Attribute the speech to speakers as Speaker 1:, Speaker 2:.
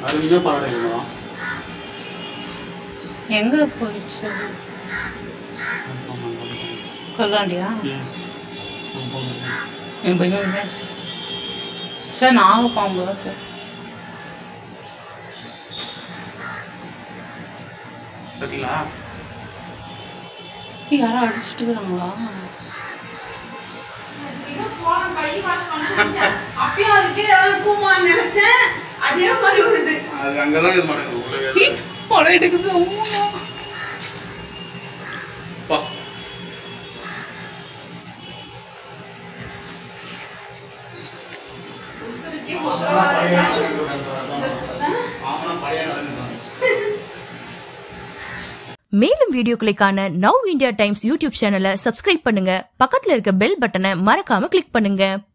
Speaker 1: அது பாருங்க
Speaker 2: எங்க போயிடுச்சு கொல்லாண்டியா என் பையன் சார் நாக பாம்பு தான் சார்
Speaker 1: பார்த்தீங்களா
Speaker 2: யாரோ அடிச்சுட்டு இருக்காங்களா
Speaker 3: அப்பயும் அதுக்கு ஏதாவது பூமான்னு நினைச்சேன் அதே மாதிரி வருது
Speaker 1: அது அங்கதான் இது மாட்டேங்குது
Speaker 2: படம் எடுக்குது
Speaker 1: பா
Speaker 4: மேலும் வீடியோக்களை காண நவ் இந்தியா டைம்ஸ் யூடியூப் சேனலை சப்ஸ்கிரைப் பண்ணுங்க. பக்கத்துல இருக்க பெல் பட்டனை மறக்காம கிளிக் பண்ணுங்க.